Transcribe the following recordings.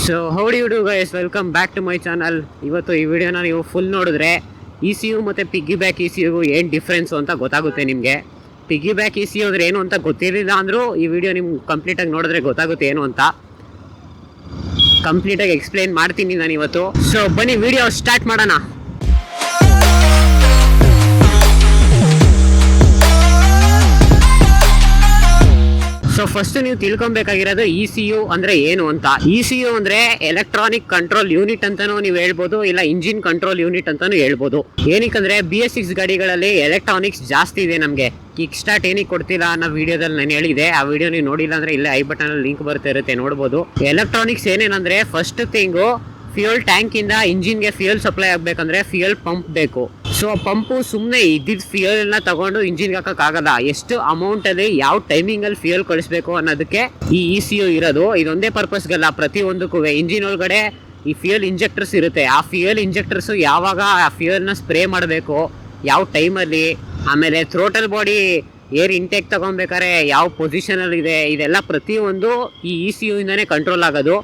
So how do you do guys, welcome back to my channel. ಇವತ್ತು ಈ ವಿಡಿಯೋನ ನೀವು ಫುಲ್ ನೋಡಿದ್ರೆ ಇ ಸಿ ಯು ಮತ್ತು ಪಿಗ್ಗಿ ಬ್ಯಾಕ್ ಇ ಸಿ ಯುಗೂ ಏನು ಡಿಫ್ರೆನ್ಸು ಅಂತ ಗೊತ್ತಾಗುತ್ತೆ ನಿಮಗೆ. Piggyback E C U ಅಂದರೆ ಏನು ಅಂತ ಗೊತ್ತಿರಲಿಲ್ಲ ಅಂದರೂ ಈ ವಿಡಿಯೋ ನಿಮ್ಗೆ ಕಂಪ್ಲೀಟಾಗಿ ನೋಡಿದ್ರೆ ಗೊತ್ತಾಗುತ್ತೆ ಏನು ಅಂತ. ಕಂಪ್ಲೀಟಾಗಿ ಎಕ್ಸ್ಪ್ಲೇನ್ ಮಾಡ್ತೀನಿ ನಾನು ಇವತ್ತು. ಸೊ ಬನ್ನಿ ವಿಡಿಯೋ ಸ್ಟಾರ್ಟ್ ಮಾಡೋಣ. ಸೊ ಫಸ್ಟ್ ನೀವು ತಿಳ್ಕೊಬೇಕಾಗಿರೋದು ಇ ಸಿ ಯು ಅಂದರೆ ಏನು ಅಂತ. ಇ ಸಿ ಯು ಅಂದರೆ ಎಲೆಕ್ಟ್ರಾನಿಕ್ ಕಂಟ್ರೋಲ್ ಯೂನಿಟ್ ಅಂತಲೂ ನೀವು ಹೇಳ್ಬೋದು, ಇಲ್ಲ ಇಂಜಿನ್ ಕಂಟ್ರೋಲ್ ಯೂನಿಟ್ ಅಂತಲೂ ಹೇಳ್ಬೋದು. ಏನಕ್ಕಂದರೆ BS6 ಗಾಡಿಗಳಲ್ಲಿ ಎಲೆಕ್ಟ್ರಾನಿಕ್ಸ್ ಜಾಸ್ತಿ ಇದೆ. ನಮಗೆ ಕಿಕ್ ಸ್ಟಾರ್ಟ್ ಏನಕ್ಕೆ ಕೊಡ್ತಿಲ್ಲ ಅನ್ನೋ ವಿಡಿಯೋದಲ್ಲಿ ನಾನು ಹೇಳಿದೆ. ಆ ವಿಡಿಯೋ ನೀವು ನೋಡಿಲ್ಲ ಅಂದರೆ ಇಲ್ಲೇ ಐ ಬಟನಲ್ಲಿ ಲಿಂಕ್ ಬರ್ತಾ ಇರುತ್ತೆ, ನೋಡ್ಬೋದು. ಎಲೆಕ್ಟ್ರಾನಿಕ್ಸ್ ಏನೇನಂದರೆ ಫಸ್ಟ್ ಥಿಂಗು ಫ್ಯೂಯಲ್ ಟ್ಯಾಂಕಿಂದ ಇಂಜಿನ್ಗೆ ಫ್ಯೂಯಲ್ ಸಪ್ಲೈ ಆಗಬೇಕಂದ್ರೆ ಫ್ಯೂಯಲ್ ಪಂಪ್ ಬೇಕು. ಸೊ ಪಂಪು ಸುಮ್ಮನೆ ಇದ್ದಿದ್ದು ಫ್ಯೂಯಲ್ನ ತಗೊಂಡು ಇಂಜಿನ್ಗೆ ಹಾಕೋಕ್ಕಾಗಲ್ಲ. ಎಷ್ಟು ಅಮೌಂಟಲ್ಲಿ ಯಾವ ಟೈಮಿಂಗಲ್ಲಿ ಫ್ಯೂಯಲ್ ಕಳಿಸ್ಬೇಕು ಅನ್ನೋದಕ್ಕೆ ಈ ಇ ಸಿ ಯು ಇರೋದು. ಇದೊಂದೇ ಪರ್ಪಸ್ಗಲ್ಲ, ಪ್ರತಿಯೊಂದಕ್ಕೂ ಇಂಜಿನ್ ಒಳಗಡೆ ಈ ಫ್ಯೂಯಲ್ ಇಂಜೆಕ್ಟರ್ಸ್ ಇರುತ್ತೆ. ಆ ಫ್ಯೂಯಲ್ ಇಂಜೆಕ್ಟರ್ಸು ಯಾವಾಗ ಆ ಫ್ಯೂಯಲ್ನ ಸ್ಪ್ರೇ ಮಾಡಬೇಕು, ಯಾವ ಟೈಮಲ್ಲಿ, ಆಮೇಲೆ ಥ್ರೋಟಲ್ ಬಾಡಿ ಏರ್ ಇಂಟೇಕ್ ತೊಗೊಬೇಕಾದ್ರೆ ಯಾವ ಪೊಸಿಷನಲ್ಲಿ ಇದೆ, ಇದೆಲ್ಲ ಪ್ರತಿಯೊಂದು ಈ ಇ ಸಿ ಯು ಇಂದನೇ ಕಂಟ್ರೋಲ್ ಆಗೋದು.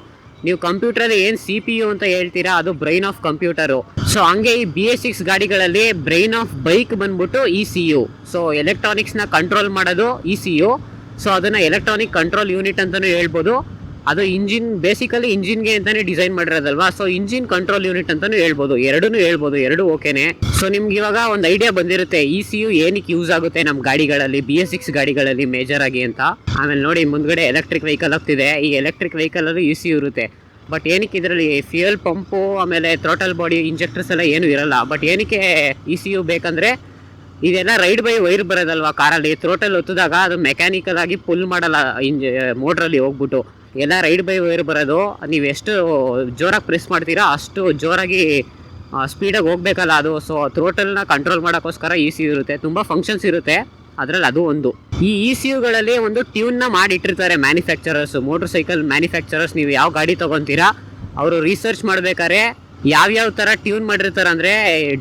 ನೀವು ಕಂಪ್ಯೂಟರಲ್ಲಿ ಏನು CPU ಅಂತ ಹೇಳ್ತೀರಾ, ಅದು ಬ್ರೈನ್ ಆಫ್ ಕಂಪ್ಯೂಟರು. ಸೊ ಹಂಗೆ ಈ BS6 ಗಾಡಿಗಳಲ್ಲಿ ಬ್ರೈನ್ ಆಫ್ ಬೈಕ್ ಬಂದ್ಬಿಟ್ಟು ಇ ಸಿ ಯು. ಸೊ ಎಲೆಕ್ಟ್ರಾನಿಕ್ಸ್ನ ಕಂಟ್ರೋಲ್ ಮಾಡೋದು ಇ ಸಿ ಯು. ಸೊ ಅದನ್ನು ಎಲೆಕ್ಟ್ರಾನಿಕ್ ಕಂಟ್ರೋಲ್ ಯೂನಿಟ್ ಅಂತಲೂ ಹೇಳ್ಬೋದು. ಅದು ಇಂಜಿನ್, ಬೇಸಿಕಲಿ ಇಂಜಿನ್ಗೆ ಅಂತಲೇ ಡಿಸೈನ್ ಮಾಡಿರೋದಲ್ವಾ. ಸೊ ಇಂಜಿನ್ ಕಂಟ್ರೋಲ್ ಯೂನಿಟ್ ಅಂತಲೂ ಹೇಳ್ಬೋದು, ಎರಡೂ ಹೇಳ್ಬೋದು, ಎರಡು ಓಕೆನೆ. ಸೊ ನಿಮ್ಗೆ ಇವಾಗ ಒಂದು ಐಡಿಯಾ ಬಂದಿರುತ್ತೆ ಇ ಸಿ ಯು ಏನಕ್ಕೆ ಯೂಸ್ ಆಗುತ್ತೆ ನಮ್ಮ ಗಾಡಿಗಳಲ್ಲಿ, BS6 ಗಾಡಿಗಳಲ್ಲಿ ಮೇಜರ್ ಆಗಿ ಅಂತ. ಆಮೇಲೆ ನೋಡಿ ಮುಂದ್ಗಡೆ ಎಲೆಕ್ಟ್ರಿಕ್ ವೆಹಿಕಲ್ ಆಗ್ತಿದೆ. ಈ ಎಲೆಕ್ಟ್ರಿಕ್ ವೆಹಿಕಲಲ್ಲಿ ಇ ಸಿ ಯು ಇರುತ್ತೆ. ಬಟ್ ಏನಕ್ಕೆ ಇದರಲ್ಲಿ ಫ್ಯೂಯಲ್ ಪಂಪು ಆಮೇಲೆ ಥ್ರೋಟಲ್ ಬಾಡಿ ಇಂಜೆಕ್ಟರ್ಸ್ ಎಲ್ಲ ಏನೂ ಇರಲ್ಲ. ಬಟ್ ಏನಕ್ಕೆ ಇ ಸಿ ಯು ಬೇಕಂದರೆ, ಇದೆಲ್ಲ ರೈಡ್ ಬೈ ವೈರ್ ಬರೋದಲ್ವಾ ಕಾರಲ್ಲಿ. ಥ್ರೋಟಲ್ ಒತ್ತಿದಾಗ ಅದು ಮೆಕ್ಯಾನಿಕಲ್ ಆಗಿ ಪುಲ್ ಮಾಡಲ್ಲ ಮೋಟ್ರಲ್ಲಿ ಹೋಗ್ಬಿಟ್ಟು, ಎಲ್ಲ ರೈಡ್ ಬೈ ವೈರ್ ಬರೋದು. ನೀವು ಎಷ್ಟು ಜೋರಾಗಿ ಪ್ರೆಸ್ ಮಾಡ್ತೀರಾ ಅಷ್ಟು ಜೋರಾಗಿ ಸ್ಪೀಡಾಗಿ ಹೋಗ್ಬೇಕಲ್ಲ ಅದು. ಸೊ ಥ್ರೋಟಲ್ನ ಕಂಟ್ರೋಲ್ ಮಾಡೋಕ್ಕೋಸ್ಕರ ಇ ಸಿ ಯು ಇರುತ್ತೆ. ತುಂಬ ಫಂಕ್ಷನ್ಸ್ ಇರುತ್ತೆ, ಅದರಲ್ಲಿ ಅದು ಒಂದು. ಈ ಇ ಸಿ ಯುಗಳಲ್ಲಿ ಒಂದು ಟ್ಯೂನ್ನ ಮಾಡಿಟ್ಟಿರ್ತಾರೆ ಮ್ಯಾನುಫ್ಯಾಕ್ಚರರ್ಸ್, ಮೋಟರ್ ಸೈಕಲ್ ಮ್ಯಾನುಫ್ಯಾಕ್ಚರರ್ಸ್. ನೀವು ಯಾವ ಗಾಡಿ ತೊಗೊತೀರಾ ಅವರು ರಿಸರ್ಚ್ ಮಾಡಬೇಕಾದ್ರೆ ಯಾವ್ಯಾವ ಥರ ಟ್ಯೂನ್ ಮಾಡಿರ್ತಾರೆ ಅಂದರೆ,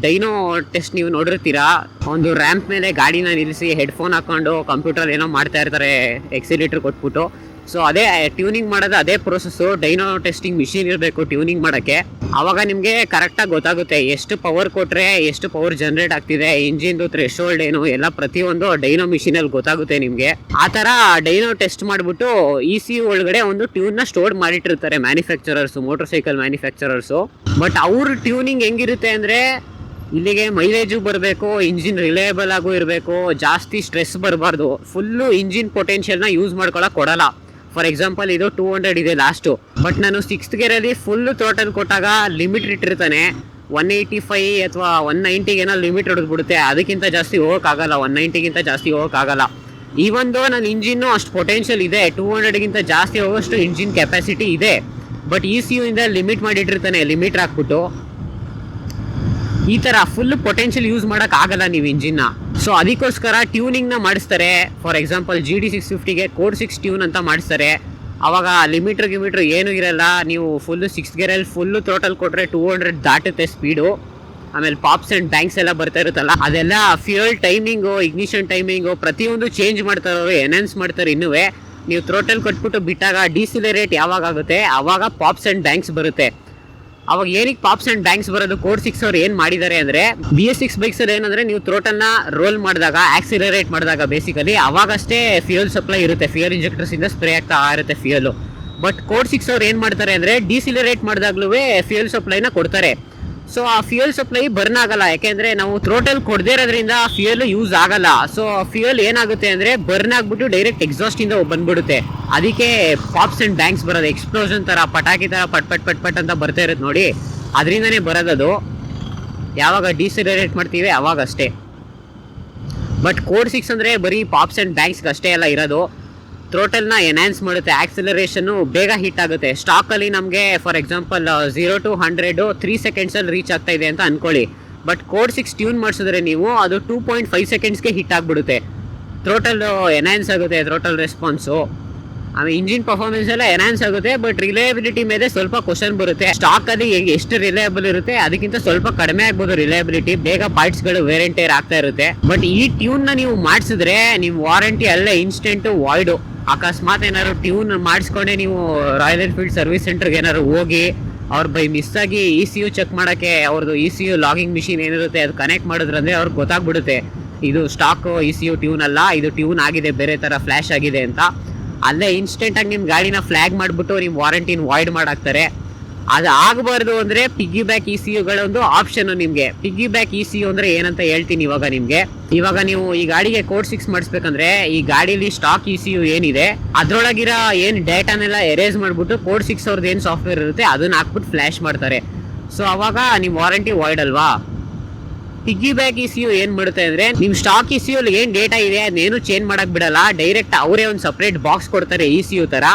ಡೈನೋ ಟೆಸ್ಟ್ ನೀವು ನೋಡಿರ್ತೀರಾ, ಒಂದು ರ್ಯಾಂಪ್ ಮೇಲೆ ಗಾಡಿನ ನಿಲ್ಲಿಸಿ ಹೆಡ್ಫೋನ್ ಹಾಕ್ಕೊಂಡು ಕಂಪ್ಯೂಟರ್ ಏನೋ ಮಾಡ್ತಾ ಇರ್ತಾರೆ ಎಕ್ಸಿಲೇಟರ್ ಕೊಟ್ಬಿಟ್ಟು. ಸೊ ಅದೇ ಟ್ಯೂನಿಂಗ್ ಮಾಡೋದು ಅದೇ ಪ್ರೋಸೆಸ್ಸು. ಡೈನೋ ಟೆಸ್ಟಿಂಗ್ ಮಿಷಿನ್ ಇರಬೇಕು ಟ್ಯೂನಿಂಗ್ ಮಾಡೋಕ್ಕೆ. ಆವಾಗ ನಿಮಗೆ ಕರೆಕ್ಟಾಗಿ ಗೊತ್ತಾಗುತ್ತೆ ಎಷ್ಟು ಪವರ್ ಕೊಟ್ಟರೆ ಎಷ್ಟು ಪವರ್ ಜನ್ರೇಟ್ ಆಗ್ತಿದೆ, ಇಂಜಿನ್ದು ಥ್ರೆಶೋಲ್ಡ್ ಏನು, ಎಲ್ಲ ಪ್ರತಿಯೊಂದು ಡೈನೋ ಮಿಷಿನಲ್ಲಿ ಗೊತ್ತಾಗುತ್ತೆ ನಿಮಗೆ. ಆ ಥರ ಡೈನೋ ಟೆಸ್ಟ್ ಮಾಡಿಬಿಟ್ಟು ಇ ಸಿ ಯು ಒಳಗಡೆ ಒಂದು ಟ್ಯೂನ್ನ ಸ್ಟೋರ್ ಮಾಡಿಟ್ಟಿರ್ತಾರೆ manufacturers, motorcycle manufacturers. But ಅವ್ರ ಟ್ಯೂನಿಂಗ್ ಹೆಂಗಿರುತ್ತೆ ಅಂದರೆ, ಇಲ್ಲಿಗೆ ಮೈಲೇಜು ಬರಬೇಕು, ಇಂಜಿನ್ ರಿಲಯಬಲ್ ಆಗು ಇರಬೇಕು, ಜಾಸ್ತಿ ಸ್ಟ್ರೆಸ್ ಬರಬಾರ್ದು, ಫುಲ್ಲು ಇಂಜಿನ್ ಪೊಟೆನ್ಷಿಯಲ್ನ ಯೂಸ್ ಮಾಡ್ಕೊಳಕ್ಕೆ ಕೊಡಲ್ಲ. ಫಾರ್ ಎಕ್ಸಾಂಪಲ್ ಇದು 200 ಇದೆ ಲಾಸ್ಟು, ಬಟ್ ನಾನು 6th ಗೇರಲ್ಲಿ ಫುಲ್ಲು ಥ್ರೋಟಲ್ ಕೊಟ್ಟಾಗ ಲಿಮಿಟ್ ಇಟ್ಟಿರ್ತಾನೆ 185 ಅಥವಾ 190 ಲಿಮಿಟ್ ಹೊಡೆದ್ಬಿಡುತ್ತೆ. ಅದಕ್ಕಿಂತ ಜಾಸ್ತಿ ಹೋಗೋಕ್ಕಾಗಲ್ಲ, 190ಗಿಂತ ಜಾಸ್ತಿ ಹೋಗೋಕ್ಕಾಗಲ್ಲ. ಈವೊಂದು ನನ್ನ ಇಂಜಿನ್ನು ಅಷ್ಟು ಪೊಟೆನ್ಷಿಯಲ್ ಇದೆ, 200ಗಿಂತ ಜಾಸ್ತಿ ಹೋಗೋಷ್ಟು ಇಂಜಿನ್ ಕೆಪಾಸಿಟಿ ಇದೆ. ಬಟ್ ಇ ಸಿ ಯು ಇಂದ ಲಿಮಿಟ್ ಮಾಡಿಟ್ಟಿರ್ತಾನೆ, ಲಿಮಿಟ್ ಹಾಕ್ಬಿಟ್ಟು ಈ ಥರ ಫುಲ್ ಪೊಟೆನ್ಷಿಯಲ್ ಯೂಸ್ ಮಾಡೋಕ್ಕಾಗಲ್ಲ ನೀವು ಇಂಜಿನ್ನ. ಸೊ ಅದಕ್ಕೋಸ್ಕರ ಟ್ಯೂನಿಂಗ್ನ ಮಾಡಿಸ್ತಾರೆ. ಫಾರ್ ಎಕ್ಸಾಂಪಲ್ GD650ಗೆ ಕೋಡ್ 6 ಟ್ಯೂನ್ ಅಂತ ಮಾಡಿಸ್ತಾರೆ. ಆವಾಗ ಲಿಮಿಟ್ರ್ ಏನೂ ಇರಲ್ಲ. ನೀವು ಫುಲ್ಲು 6th ಗೇರಲ್ಲಿ ಫುಲ್ಲು ಥ್ರೋಟಲ್ ಕೊಟ್ಟರೆ 200 ದಾಟುತ್ತೆ ಸ್ಪೀಡು. ಆಮೇಲೆ ಪಾಪ್ಸ್ ಆ್ಯಂಡ್ ಬ್ಯಾಂಕ್ಸ್ ಎಲ್ಲ ಬರ್ತಾ ಇರುತ್ತಲ್ಲ, ಅದೆಲ್ಲ ಫ್ಯೂಯಲ್ ಟೈಮಿಂಗು, ಇಗ್ನಿಷನ್ ಟೈಮಿಂಗು ಪ್ರತಿಯೊಂದು ಚೇಂಜ್ ಮಾಡ್ತಾರೆ ಅವರು, ಎನ್ಹಾನ್ಸ್ ಮಾಡ್ತಾರೆ. ಇನ್ನೂ ನೀವು ಥ್ರೋಟಲ್ ಕೊಟ್ಬಿಟ್ಟು ಬಿಟ್ಟಾಗ ಡಿಸಿಲರೇಟ್ ಯಾವಾಗ ಆಗುತ್ತೆ ಆವಾಗ ಪಾಪ್ಸ್ ಆ್ಯಂಡ್ ಬ್ಯಾಂಕ್ಸ್ ಬರುತ್ತೆ. ಅವಾಗ ಏನಕ್ಕೆ ಪಾಪ್ಸ್ ಆ್ಯಂಡ್ ಬ್ಯಾಂಕ್ಸ್ ಬರೋದು, ಕೋಡ್ 6 ಅವ್ರು ಏನು ಮಾಡಿದ್ದಾರೆ ಅಂದರೆ, BS6 ಬೈಕ್ಸಲ್ಲಿ ಏನಂದರೆ ನೀವು ಥ್ರೋಟಲ್ನ ರೋಲ್ ಮಾಡಿದಾಗ, ಆಕ್ಸಿಲರೇಟ್ ಮಾಡಿದಾಗ ಬೇಸಿಕಲಿ ಅವಾಗಷ್ಟೇ ಫ್ಯೂಯಲ್ ಸಪ್ಲೈ ಇರುತ್ತೆ, ಫ್ಯೂಯಲ್ ಇಂಜೆಕ್ಟರ್ಸಿಂದ ಸ್ಪ್ರೇ ಆಗ್ತಾ ಇರುತ್ತೆ ಫ್ಯೂಯಲು. ಬಟ್ ಕೋಡ್ 6 ಅವ್ರು ಏನು ಮಾಡ್ತಾರೆ ಅಂದರೆ, ಡಿಸಿಲರೇಟ್ ಮಾಡಿದಾಗ್ಲೂ ಫ್ಯೂಯಲ್ ಸಪ್ಲೈನ ಕೊಡ್ತಾರೆ. ಸೊ ಆ ಫ್ಯೂಯಲ್ ಸಪ್ಲೈ ಬರ್ನ್ ಆಗಲ್ಲ, ಯಾಕೆಂದರೆ ನಾವು ಥ್ರೋಟಲ್ ಕೊಡದೇ ಇರೋದ್ರಿಂದ ಫ್ಯೂಯಲ್ ಯೂಸ್ ಆಗಲ್ಲ. ಸೊ ಫ್ಯೂಯಲ್ ಏನಾಗುತ್ತೆ ಅಂದರೆ ಬರ್ನ್ ಆಗಿಬಿಟ್ಟು ಡೈರೆಕ್ಟ್ ಎಕ್ಸಾಸ್ಟಿಂದ ಬಂದ್ಬಿಡುತ್ತೆ. ಅದಕ್ಕೆ ಪಾಪ್ಸ್ ಆ್ಯಂಡ್ ಬ್ಯಾಂಕ್ಸ್ ಬರೋದು, ಎಕ್ಸ್ಪ್ಲೋಷನ್ ಥರ, ಪಟಾಕಿ ಥರ ಪಟ್ ಅಂತ ಬರ್ತಾ ಇರುತ್ತೆ ನೋಡಿ, ಅದರಿಂದನೇ ಬರೋದದು. ಯಾವಾಗ ಡಿಸಿಲರೇಟ್ ಮಾಡ್ತೀವಿ ಅವಾಗಷ್ಟೇ. ಬಟ್ ಕೋಡ್ 6 ಅಂದರೆ ಬರೀ ಪಾಪ್ಸ್ ಆ್ಯಂಡ್ ಬ್ಯಾಂಕ್ಸ್ಗೆ ಅಷ್ಟೇ ಎಲ್ಲ ಇರೋದು. ಥ್ರೋಟಲ್ನ ಎನ್ಹಾನ್ಸ್ ಮಾಡುತ್ತೆ, ಆಕ್ಸಿಲರೇಷನ್ನು ಬೇಗ ಹಿಟ್ ಆಗುತ್ತೆ. ಸ್ಟಾಕಲ್ಲಿ ನಮಗೆ ಫಾರ್ ಎಕ್ಸಾಂಪಲ್ 0 to 100 3 ಸೆಕೆಂಡ್ಸಲ್ಲಿ ರೀಚ್ ಆಗ್ತಾ ಇದೆ ಅಂತ ಅಂದ್ಕೊಳ್ಳಿ. ಬಟ್ ಕೋಡ್ 6 ಟ್ಯೂನ್ ಮಾಡಿಸಿದ್ರೆ ನೀವು ಅದು 2.5 ಸೆಕೆಂಡ್ಸ್ಗೆ ಹಿಟ್ ಆಗಿಬಿಡುತ್ತೆ. ಥ್ರೋಟಲ್ ಎನ್ಹಾನ್ಸ್ ಆಗುತ್ತೆ, ಥ್ರೋಟಲ್ ರೆಸ್ಪಾನ್ಸು, ಆಮೇಲೆ ಇಂಜಿನ್ ಪರ್ಫಾರ್ಮೆನ್ಸ್ ಎಲ್ಲ ಎನ್ಹಾನ್ಸ್ ಆಗುತ್ತೆ. ಬಟ್ ರಿಲಯಬಿಲಿಟಿ ಮೇಲೆ ಸ್ವಲ್ಪ ಕ್ವಶನ್ ಬರುತ್ತೆ. ಸ್ಟಾಕಲ್ಲಿ ಎಷ್ಟು ರಿಲಯಬಲ್ ಇರುತ್ತೆ ಅದಕ್ಕಿಂತ ಸ್ವಲ್ಪ ಕಡಿಮೆ ಆಗ್ಬೋದು ರಿಲಯಬಿಲಿಟಿ, ಬೇಗ ಪಾರ್ಟ್ಸ್ಗಳು ವೇರ್ ಆ್ಯಂಡ್ ಟೇರ್ ಆಗ್ತಾ ಇರುತ್ತೆ. ಬಟ್ ಈ ಟ್ಯೂನ್ನ ನೀವು ಮಾಡಿಸಿದ್ರೆ ನಿಮ್ಮ ವಾರಂಟಿ ಅಲ್ಲೇ ಇನ್ಸ್ಟೆಂಟು ವಾಯ್ಡು. ಅಕಸ್ಮಾತ್ ಏನಾದ್ರು ಟ್ಯೂನ್ ಮಾಡಿಸ್ಕೊಂಡೆ ನೀವು ರಾಯಲ್ ಎನ್ಫೀಲ್ಡ್ ಸರ್ವಿಸ್ ಸೆಂಟರ್ಗೆ ಏನಾದ್ರು ಹೋಗಿ ಅವ್ರು ಬೈ ಮಿಸ್ ಆಗಿ ಇ ಸಿ ಯು ಚೆಕ್ ಮಾಡೋಕ್ಕೆ ಅವ್ರದ್ದು E C U logging machine ಏನಿರುತ್ತೆ ಅದು ಕನೆಕ್ಟ್ ಮಾಡಿದ್ರಂದ್ರೆ ಅವ್ರಿಗೆ ಗೊತ್ತಾಗ್ಬಿಡುತ್ತೆ ಇದು stock E C U tune ಅಲ್ಲ, ಇದು ಟ್ಯೂನ್ ಆಗಿದೆ, ಬೇರೆ ಥರ ಫ್ಲ್ಯಾಶ್ ಆಗಿದೆ ಅಂತ. ಅಲ್ಲೇ ಇನ್ಸ್ಟೆಂಟಾಗಿ ನಿಮ್ಮ ಗಾಡಿನ ಫ್ಲ್ಯಾಗ್ ಮಾಡಿಬಿಟ್ಟು ನಿಮ್ಮ ವಾರಂಟಿನ ವಾಯ್ಡ್ ಮಾಡಾಕ್ತಾರೆ. ಅದು ಆಗಬಾರ್ದು ಅಂದರೆ ಪಿಗ್ಗಿ ಬ್ಯಾಕ್ ಇ ಸಿ ಯುಗಳೊಂದು ಆಪ್ಷನ್ನು ನಿಮಗೆ. Piggyback E C U ಅಂದರೆ ಏನಂತ ಹೇಳ್ತೀನಿ ಇವಾಗ ನಿಮಗೆ. ಇವಾಗ ನೀವು ಈ ಗಾಡಿಗೆ ಕೋಡ್ 6 ಮಾಡಿಸ್ಬೇಕಂದ್ರೆ ಈ ಗಾಡೀಲಿ ಸ್ಟಾಕ್ ಇ ಸಿ ಯು ಏನಿದೆ ಅದರೊಳಗಿರೋ ಏನು ಡೇಟಾನೆಲ್ಲ ಎರೇಸ್ ಮಾಡಿಬಿಟ್ಟು ಕೋಡ್ 6 ಅವ್ರದ್ದು ಏನು ಸಾಫ್ಟ್ವೇರ್ ಇರುತ್ತೆ ಅದನ್ನ ಹಾಕ್ಬಿಟ್ಟು ಫ್ಲ್ಯಾಶ್ ಮಾಡ್ತಾರೆ. ಸೊ ಅವಾಗ ನಿಮ್ಮ ವಾರಂಟಿ ವಾಯ್ಡ್ ಅಲ್ವಾ. Piggyback E C U ಏನು ಮಾಡುತ್ತೆ ಅಂದರೆ ನಿಮ್ಮ ಸ್ಟಾಕ್ ಇ ಸಿ ಯು ಏನು ಡೇಟಾ ಇದೆ ಅದನ್ನೇನು ಚೇಂಜ್ ಮಾಡೋಕ್ಕೆ ಬಿಡಲ್ಲ. ಡೈರೆಕ್ಟ್ ಅವರೇ ಒಂದು ಸಪ್ರೇಟ್ ಬಾಕ್ಸ್ ಕೊಡ್ತಾರೆ ಇ ಸಿ ಯು ಥರ.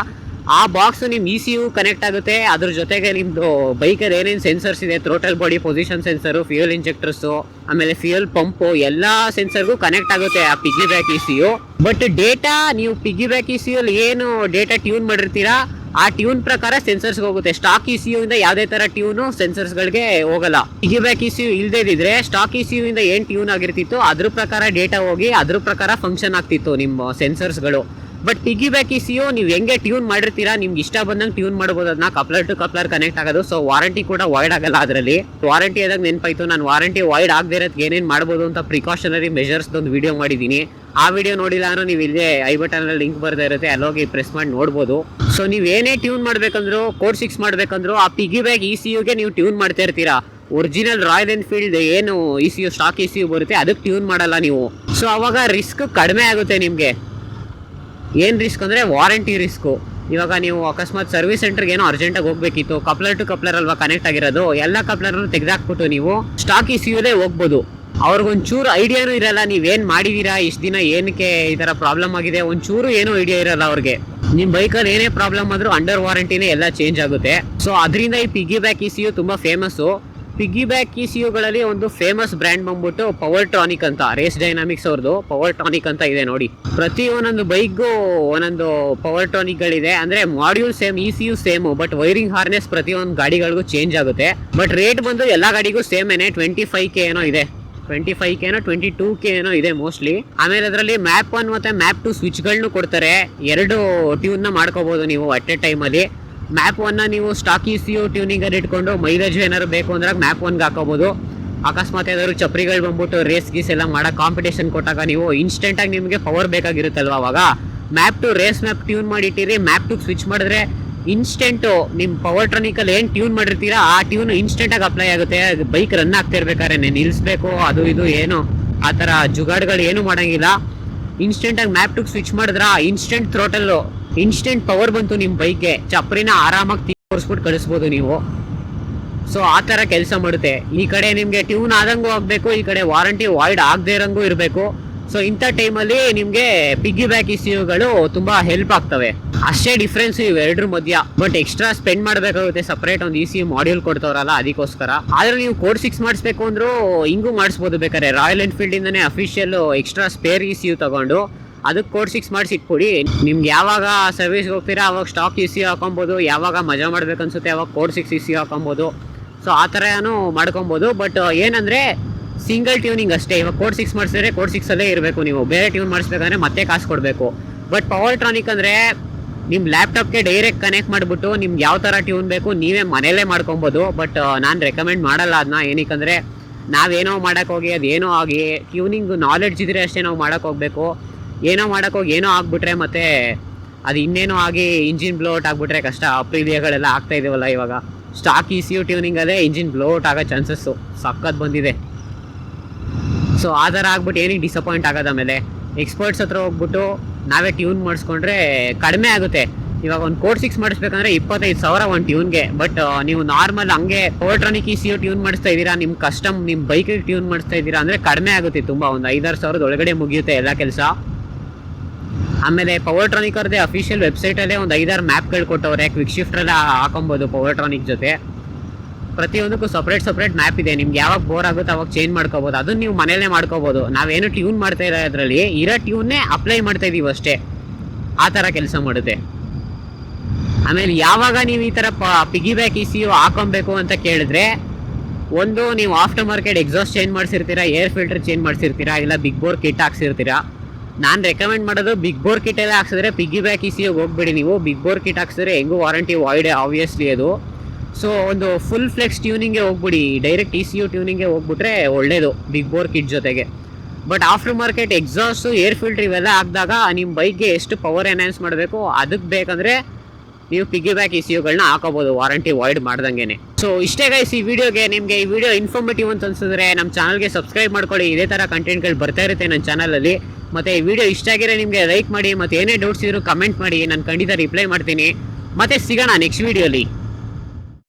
ಆ ಬಾಕ್ಸ್ ನಿಮ್ಮ ಇ ಸಿ ಯು ಕನೆಕ್ಟ್ ಆಗುತ್ತೆ. ಅದ್ರ ಜೊತೆಗೆ ನಿಮ್ಮದು ಬೈಕಲ್ಲಿ ಏನೇನು ಸೆನ್ಸರ್ಸ್ ಇದೆ, throttle body position sensor, fuel injectors, ಆಮೇಲೆ ಫ್ಯೂಯಲ್ ಪಂಪು, ಎಲ್ಲ ಸೆನ್ಸರ್ಗೂ ಕನೆಕ್ಟ್ ಆಗುತ್ತೆ ಆ piggyback E C U. But data ನೀವು ಪಿಗ್ಗಿ ಬ್ಯಾಕ್ ಇ ಸಿ ಯುಲ್ಲಿ ಏನು ಡೇಟಾ ಟ್ಯೂನ್ ಮಾಡಿರ್ತೀರಾ ಆ ಟ್ಯೂನ್ ಪ್ರಕಾರ ಸೆನ್ಸರ್ಸ್ಗೆ ಹೋಗುತ್ತೆ. ಸ್ಟಾಕ್ ಇ ಸಿ ಯು ಇಂದ ಯಾವುದೇ ಥರ ಟ್ಯೂನು ಸೆನ್ಸರ್ಸ್ಗಳಿಗೆ ಹೋಗಲ್ಲ. Piggyback E C U ಇಲ್ಲದೇ ಇದ್ದರೆ ಸ್ಟಾಕ್ ಇ ಸಿ ಯು ಇಂದ ಏನು ಟ್ಯೂನ್ ಆಗಿರ್ತಿತ್ತು ಅದ್ರ ಪ್ರಕಾರ ಡೇಟಾ ಹೋಗಿ ಅದ್ರ ಪ್ರಕಾರ ಫಂಕ್ಷನ್ ಆಗ್ತಿತ್ತು ನಿಮ್ಮ ಸೆನ್ಸರ್ಸ್ಗಳು. But piggyback E C U ನೀವು ಹೆಂಗೆ ಟ್ಯೂನ್ ಮಾಡಿರ್ತೀರಾ ನಿಮ್ಗೆ ಇಷ್ಟ ಬಂದಂಗೆ ಟ್ಯೂನ್ ಮಾಡ್ಬೋದು. ಅದನ್ನ ಕಪ್ಲರ್ ಟು ಕಪ್ಲರ್ ಕನೆಕ್ಟ್ ಆಗೋದು. ಸೊ ವಾರಂಟಿ ಕೂಡ ವಾಯ್ಡ್ ಆಗಲ್ಲ. ಅದರಲ್ಲಿ ವಾರಂಟಿ ಆದಾಗ ನೆನಪಾಯ್ತು, ನಾನು ವಾರಂಟಿ ವಾಯ್ಡ್ ಆಗದೇ ಇರೋದಕ್ಕೆ ಏನೇನು ಮಾಡ್ಬೋದು ಅಂತ ಪ್ರಿಕಾಷನರಿ ಮೆಷರ್ಸ್ ಒಂದು ವಿಡಿಯೋ ಮಾಡಿದ್ದೀನಿ. ಆ ವಿಡಿಯೋ ನೋಡಿಲ್ಲ ಅಂದ್ರೆ ನೀವು ಇಲ್ಲೇ ಐ ಬಟನಲ್ಲಿ ಲಿಂಕ್ ಬರ್ತಾ ಇರುತ್ತೆ, ಅಲ್ಲೋಗಿ ಪ್ರೆಸ್ ಮಾಡಿ ನೋಡ್ಬೋದು. ಸೊ ನೀವು ಏನೇ ಟ್ಯೂನ್ ಮಾಡ್ಬೇಕಂದ್ರು ಕೋಡ್ 6 ಮಾಡ್ಬೇಕಂದ್ರು ಆ ಪಿಗ್ಗಿ ಬ್ಯಾಕ್ ಇ ಸಿ ಯುಗೆ ನೀವು ಟ್ಯೂನ್ ಮಾಡ್ತಾ ಇರ್ತೀರಾ. ಒರಿಜಿನಲ್ ರಾಯಲ್ ಎನ್ಫೀಲ್ಡ್ ಏನು E C U stock E C U ಬರುತ್ತೆ ಅದಕ್ಕೆ ಟ್ಯೂನ್ ಮಾಡಲ್ಲ ನೀವು. ಸೊ ಅವಾಗ ರಿಸ್ಕ್ ಕಡಿಮೆ ಆಗುತ್ತೆ ನಿಮಗೆ. ಏನು ರಿಸ್ಕ್ ಅಂದರೆ ವಾರಂಟಿ ರಿಸ್ಕು. ಇವಾಗ ನೀವು ಅಕಸ್ಮಾತ್ ಸರ್ವಿಸ್ ಸೆಂಟರ್ಗೆ ಏನೋ ಅರ್ಜೆಂಟಾಗಿ ಹೋಗ್ಬೇಕಿತ್ತು, ಕಪ್ಲರ್ ಟು ಕಪ್ಲರ್ ಅಲ್ವಾ ಕನೆಕ್ಟ್ ಆಗಿರೋದು, ಎಲ್ಲ ಕಪ್ಲರ್ನು ತೆಗೆದಾಕ್ಬಿಟ್ಟು ನೀವು ಸ್ಟಾಕ್ ಇ ಸಿ ಯುದೇ ಹೋಗ್ಬೋದು. ಅವ್ರಿಗೊಂಚೂರು ಐಡಿಯಾನೂ ಇರಲ್ಲ ನೀವೇನು ಮಾಡಿದ್ದೀರಾ, ಇಷ್ಟು ದಿನ ಏನಕ್ಕೆ ಈ ಥರ ಪ್ರಾಬ್ಲಮ್ ಆಗಿದೆ, ಒಂಚೂರು ಏನೂ ಐಡಿಯಾ ಇರಲ್ಲ ಅವ್ರಿಗೆ. ನಿಮ್ಮ ಬೈಕಲ್ಲಿ ಏನೇ ಪ್ರಾಬ್ಲಮ್ ಆದರೂ ಅಂಡರ್ ವಾರಂಟಿನೇ ಎಲ್ಲ ಚೇಂಜ್ ಆಗುತ್ತೆ. ಸೊ ಅದರಿಂದ ಈ piggyback E C U ತುಂಬ famous. Piggyback E C ಯುಗಳಲ್ಲಿ ಒಂದು ಫೇಮಸ್ ಬ್ರ್ಯಾಂಡ್ ಬಂದ್ಬಿಟ್ಟು ಪವರ್ ಟ್ರಾನಿಕ್ ಅಂತ, ರೇಸ್ ಡೈನಾಮಿಕ್ಸ್ ಅವ್ರದ್ದು ಪವರ್ ಟ್ರಾನಿಕ್ ಅಂತ ಇದೆ ನೋಡಿ. ಪ್ರತಿ ಒಂದೊಂದು ಬೈಕ್ಗೂ ಒಂದೊಂದು ಪವರ್ ಟ್ರಾನಿಕ್ಗಳಿದೆ. ಅಂದರೆ module same, E C U same, but wiring harness ಪ್ರತಿಯೊಂದು ಗಾಡಿಗಳಿಗೂ ಚೇಂಜ್ ಆಗುತ್ತೆ. ಬಟ್ ರೇಟ್ ಬಂದು ಎಲ್ಲ ಗಾಡಿಗೂ ಸೇಮೇನೆ. 25K ಏನೋ ಇದೆ, 25K ಏನೋ 22K ಏನೋ ಇದೆ ಮೋಸ್ಟ್ಲಿ. ಆಮೇಲೆ ಅದರಲ್ಲಿ ಮ್ಯಾಪ್ 1 ಮತ್ತು ಮ್ಯಾಪ್ 2 ಸ್ವಿಚ್ಗಳನ್ನೂ ಕೊಡ್ತಾರೆ. 2 ಟ್ಯೂನ್ನ ಮಾಡ್ಕೋಬೋದು ನೀವು ಅಟ್ ಎ ಟೈಮಲ್ಲಿ. ಮ್ಯಾಪ್ 1ನ ನೀವು ಸ್ಟಾಕ್ ಇ ಸಿ ಯು ಟ್ಯೂನಿಂಗಲ್ಲಿ ಇಟ್ಕೊಂಡು ಮೈಲೇಜ್ ಏನಾದ್ರು ಬೇಕು ಅಂದ್ರೆ ಮ್ಯಾಪ್ 1ಗೆ ಹಾಕೋಬೋದು. ಅಕಸ್ಮಾತ್ ಏನಾದ್ರು ಚಪ್ರಿಗಳು ಬಂದ್ಬಿಟ್ಟು ರೇಸ್ ಗೀಸ್ ಎಲ್ಲ ಮಾಡೋ ಕಾಂಪಿಟೇಷನ್ ಕೊಟ್ಟಾಗ ನೀವು ಇನ್ಸ್ಟೆಂಟಾಗಿ ನಿಮಗೆ ಪವರ್ ಬೇಕಾಗಿರುತ್ತಲ್ವ, ಅವಾಗ ಮ್ಯಾಪ್ 2 ರೇಸ್ ಮ್ಯಾಪ್ ಟ್ಯೂನ್ ಮಾಡಿಟ್ಟಿರಿ, ಮ್ಯಾಪ್ 2 ಸ್ವಿಚ್ ಮಾಡಿದ್ರೆ ಇನ್ಸ್ಟೆಂಟು ನಿಮ್ಮ ಪವರ್ ಟ್ರಾನಿಕಲ್ಲಿ ಏನು ಟ್ಯೂನ್ ಮಾಡಿರ್ತೀರಾ ಆ ಟ್ಯೂನ್ ಇನ್ಸ್ಟೆಂಟಾಗಿ ಅಪ್ಲೈ ಆಗುತ್ತೆ. ಬೈಕ್ ರನ್ ಆಗ್ತಾ ಇರ್ಬೇಕಾದ್ರೆ ನಿಲ್ಲಿಸ್ಬೇಕು ಅದು ಇದು ಏನು ಆ ಥರ ಜುಗಾಡ್ಗಳು ಏನು ಮಾಡೋಂಗಿಲ್ಲ. ಇನ್ಸ್ಟೆಂಟಾಗಿ ಮ್ಯಾಪ್ 2 ಸ್ವಿಚ್ ಮಾಡಿದ್ರ ಇನ್ಸ್ಟೆಂಟ್ ಥ್ರೋಟಲ್ಲು ಇನ್ಸ್ಟೆಂಟ್ ಪವರ್ ಬಂತು ನಿಮ್ಮ ಬೈಕ್ಗೆ. ಚಪ್ರಿನ ಆರಾಮಾಗಿ ತೋರಿಸ್ಬಿಟ್ಟು ಕಳಿಸ್ಬೋದು ನೀವು. ಸೊ ಆ ಥರ ಕೆಲಸ ಮಾಡುತ್ತೆ. ಈ ಕಡೆ ನಿಮಗೆ ಟ್ಯೂನ್ ಆದಂಗೂ ಆಗಬೇಕು, ಈ ಕಡೆ ವಾರಂಟಿ ವಾಯ್ಡ್ ಆಗದೇ ಇರೋಂಗೂ ಇರಬೇಕು. ಸೊ ಇಂಥ ಟೈಮಲ್ಲಿ ನಿಮಗೆ ಪಿಗ್ಗಿ ಬ್ಯಾಕ್ ಇ ಸಿ ಯುಗಳು ತುಂಬ ಹೆಲ್ಪ್ ಆಗ್ತವೆ. ಅಷ್ಟೇ ಡಿಫ್ರೆನ್ಸ್ ಇವೆರಡ್ರ ಮಧ್ಯ. ಬಟ್ ಎಕ್ಸ್ಟ್ರಾ ಸ್ಪೆಂಡ್ ಮಾಡಬೇಕಾಗುತ್ತೆ, ಸಪ್ರೇಟ್ ಒಂದು ಇ ಸಿ ಯು ಮಾಡ್ಯೂಲ್ ಕೊಡ್ತಾವ್ರಲ್ಲ ಅದಕ್ಕೋಸ್ಕರ. ಆದರೆ ನೀವು ಕೋಡ್ 6 ಮಾಡಿಸ್ಬೇಕು ಅಂದರೂ ಹಿಂಗೂ ಮಾಡಿಸ್ಬೋದು ಬೇಕಾದ್ರೆ. ರಾಯಲ್ ಎನ್ಫೀಲ್ಡಿಂದನೇ official extra spare E C U ತೊಗೊಂಡು ಅದಕ್ಕೆ ಕೋಡ್ 6 ಮಾಡಿಸಿ ಇಟ್ಬಿಡಿ. ನಿಮ್ಗೆ ಯಾವಾಗ ಸರ್ವಿಸ್ಗೆ ಹೋಗ್ತೀರಾ ಅವಾಗ ಸ್ಟಾಕ್ ಇ ಸಿ ಯು ಹಾಕೊಬೋದು, ಯಾವಾಗ ಮಜಾ ಮಾಡ್ಬೇಕನ್ಸುತ್ತೆ ಅವಾಗ ಕೋಡ್ 6 ಇ ಸಿ ಯು ಹಾಕೊಬೋದು. ಸೊ ಆ ಥರನೂ ಮಾಡ್ಕೊಬೋದು. ಬಟ್ ಏನಂದರೆ ಸಿಂಗಲ್ ಟ್ಯೂನಿಂಗ್ ಅಷ್ಟೇ. ಇವಾಗ ಕೋಡ್ 6 ಮಾಡಿಸಿದ್ರೆ ಕೋಡ್ 6ಅಲ್ಲೇ ಇರಬೇಕು. ನೀವು ಬೇರೆ ಟ್ಯೂನ್ ಮಾಡಿಸ್ಬೇಕಂದ್ರೆ ಮತ್ತೆ ಕಾಸು ಕೊಡಬೇಕು. ಬಟ್ ಪವರ್ ಟ್ರಾನಿಕ್ ಅಂದರೆ ನಿಮ್ಮ ಲ್ಯಾಪ್ಟಾಪ್ಗೆ ಡೈರೆಕ್ಟ್ ಕನೆಕ್ಟ್ ಮಾಡಿಬಿಟ್ಟು ನಿಮ್ಗೆ ಯಾವ ಥರ ಟ್ಯೂನ್ ಬೇಕು ನೀವೇ ಮನೆಯಲ್ಲೇ ಮಾಡ್ಕೊಬೋದು. ಬಟ್ ನಾನು ರೆಕಮೆಂಡ್ ಮಾಡಲ್ಲ ಅದನ್ನ. ಏನಕ್ಕಂದರೆ ನಾವೇನೋ ಮಾಡೋಕ್ಕೋಗಿ ಅದೇನೋ ಆಗಿ ಟ್ಯೂನಿಂಗ್ ನಾಲೆಡ್ಜ್ ಇದ್ದರೆ ಅಷ್ಟೇ ನಾವು ಮಾಡೋಕ್ಕೋಗ್ಬೇಕು. ಏನೋ ಮಾಡೋಕ್ಕೋಗಿ ಏನೋ ಆಗಿಬಿಟ್ರೆ ಮತ್ತು ಅದು ಇನ್ನೇನೋ ಆಗಿ ಇಂಜಿನ್ ಬ್ಲೋಟ್ ಆಗಿಬಿಟ್ರೆ ಕಷ್ಟ. ಅಪ್ರಿಲಿಯಗಳೆಲ್ಲ ಆಗ್ತಾ ಇದೆಯಲ್ಲ ಇವಾಗ. ಸ್ಟಾಕ್ ಇ ಸಿ ಯು ಟ್ಯೂನಿಂಗಲ್ಲೇ ಇಂಜಿನ್ ಬ್ಲೋಟ್ ಆಗೋ ಚಾನ್ಸಸ್ಸು ಸಖತ್ ಬಂದಿದೆ. ಸೊ ಆ ಥರ ಆಗ್ಬಿಟ್ಟು ಏನಿಗೆ ಡಿಸಪಾಯಿಂಟ್ ಆಗೋದು. ಆಮೇಲೆ ಎಕ್ಸ್ಪರ್ಟ್ಸ್ ಹತ್ರ ಹೋಗ್ಬಿಟ್ಟು ನಾವೇ ಟ್ಯೂನ್ ಮಾಡಿಸ್ಕೊಂಡ್ರೆ ಕಡಿಮೆ ಆಗುತ್ತೆ. ಇವಾಗ ಒಂದು ಕೋಡ್ 6 ಮಾಡಿಸ್ಬೇಕಂದ್ರೆ 25,000 ಒಂದು ಟ್ಯೂನ್ಗೆ. ಬಟ್ ನೀವು ನಾರ್ಮಲ್ ಹಂಗೆ Powertronic E C U tune ಮಾಡಿಸ್ತಾ ಇದ್ದೀರಾ, ನಿಮ್ಮ ಕಸ್ಟಮ್ ನಿಮ್ಮ ಬೈಕಿಗೆ ಟ್ಯೂನ್ ಮಾಡಿಸ್ತಾ ಇದ್ದೀರಾ ಅಂದರೆ ಕಡಿಮೆ ಆಗುತ್ತೆ ತುಂಬ. ಒಂದು 5-6 ಸಾವಿರದ ಒಳಗಡೆ ಮುಗಿಯುತ್ತೆ ಎಲ್ಲ ಕೆಲಸ. ಆಮೇಲೆ ಪವರ್ ಟ್ರಾನಿಕ್ ಅವ್ರದ್ದೇ ಅಫಿಷಿಯಲ್ ವೆಬ್ಸೈಟಲ್ಲೇ ಒಂದು 5-6 ಮ್ಯಾಪ್ಗಳು ಕೊಟ್ಟವ್ರೆ. ಕ್ವಿಕ್ ಶಿಫ್ಟ್ರೆಲ್ಲ ಹಾಕೊಬೋದು ಪವರ್ ಟ್ರಾನಿಕ್ ಜೊತೆ. ಪ್ರತಿಯೊಂದಕ್ಕೂ ಸಪ್ರೇಟ್ ಮ್ಯಾಪ್ ಇದೆ. ನಿಮ್ಗೆ ಯಾವಾಗ ಬೋರ್ ಆಗುತ್ತೆ ಅವಾಗ ಚೇಂಜ್ ಮಾಡ್ಕೋಬೋದು. ಅದನ್ನು ನೀವು ಮನೆಯಲ್ಲೇ ಮಾಡ್ಕೋಬೋದು. ನಾವೇನು ಟ್ಯೂನ್ ಮಾಡ್ತಾ ಇಲ್ಲ, ಅದರಲ್ಲಿ ಇರೋ ಟ್ಯೂನ್ನೇ ಅಪ್ಲೈ ಮಾಡ್ತಾ ಇದೀವಿ ಅಷ್ಟೇ. ಆ ಥರ ಕೆಲಸ ಮಾಡುತ್ತೆ. ಆಮೇಲೆ ಯಾವಾಗ ನೀವು ಈ ಥರ piggyback E C U ಹಾಕೊಬೇಕು ಅಂತ ಕೇಳಿದ್ರೆ, ಒಂದು ನೀವು ಆಫ್ಟರ್ ಮಾರ್ಕೆಟ್ ಎಕ್ಸಾಸ್ಟ್ ಚೇಂಜ್ ಮಾಡಿಸಿರ್ತೀರಾ, ಏರ್ ಫಿಲ್ಟರ್ ಚೇಂಜ್ ಮಾಡಿಸಿರ್ತೀರಾ, ಇಲ್ಲ ಬಿಗ್ ಬೋರ್ ಕಿಟ್ ಹಾಕ್ಸಿರ್ತೀರಾ. ನಾನು ರೆಕಮೆಂಡ್ ಮಾಡೋದು ಬಿಗ್ ಬೋರ್ ಕಿಟ್ ಎಲ್ಲ ಹಾಕ್ಸಿದ್ರೆ ಪಿಗ್ಗಿ ಬ್ಯಾಕ್ ಇ ಸಿ ಯುಗೆ ಹೋಗ್ಬೇಡಿ ನೀವು. ಬಿಗ್ ಬೋರ್ ಕಿಟ್ ಹಾಕ್ಸಿದ್ರೆ ಹೆಂಗೂ ವಾರಂಟಿ ವಾಯ್ಡ್ ಆಬ್ವಿಯಸ್ಲಿ ಅದು. ಸೊ ಒಂದು ಫುಲ್ ಫ್ಲೆಕ್ಸ್ ಟ್ಯೂನಿಂಗ್ಗೆ ಹೋಗ್ಬಿಡಿ, ಡೈರೆಕ್ಟ್ ಇ ಸಿ ಯು ಟ್ಯೂನಿಂಗ್ಗೆ ಹೋಗ್ಬಿಟ್ರೆ ಒಳ್ಳೇದು ಬಿಗ್ ಬೋರ್ ಕಿಟ್ ಜೊತೆಗೆ. But after market exhaust, air filter ಇವೆಲ್ಲ ಹಾಕಿದಾಗ ನಿಮ್ಮ ಬೈಕ್ಗೆ ಎಷ್ಟು ಪವರ್ ಎನ್ಹಾನ್ಸ್ ಮಾಡಬೇಕು ಅದಕ್ಕೆ ಬೇಕಂದರೆ ನೀವು ಪಿಗ್ಗಿ ಬ್ಯಾಕ್ ಇ ಸಿ ಯುಗಳನ್ನ ಹಾಕೋಬೋದು ವಾರಂಟಿ ವಾಯ್ಡ್ ಮಾಡ್ದಂಗೆ. ಸೊ ಇಷ್ಟೇ ಗೈಸ್ ಈ ವಿಡಿಯೋಗೆ. ನಿಮಗೆ ಈ ವಿಡಿಯೋ ಇನ್ಫಾರ್ಮೇಟಿವ್ ಅಂತ ಅನ್ಸಿದ್ರೆ ನಮ್ಮ ಚಾನಲ್ಗೆ ಸಬ್ಸ್ಕ್ರೈಬ್ ಮಾಡ್ಕೊಳ್ಳಿ. ಇದೇ ಥರ ಕಂಟೆಂಟ್ಗಳು ಬರ್ತಾ ಇರುತ್ತೆ ನನ್ನ ಚಾನಲಲ್ಲಿ. ಮತ್ತು ಈ ವಿಡಿಯೋ ಇಷ್ಟ ಆಗಿರೋ ನಿಮಗೆ ಲೈಕ್ ಮಾಡಿ, ಮತ್ತು ಏನೇ ಡೌಟ್ಸ್ ಇದ್ರೂ ಕಮೆಂಟ್ ಮಾಡಿ, ನಾನು ಖಂಡಿತ ರಿಪ್ಲೈ ಮಾಡ್ತೀನಿ. ಮತ್ತೆ ಸಿಗೋಣ ನೆಕ್ಸ್ಟ್ ವಿಡಿಯೋಲಿ.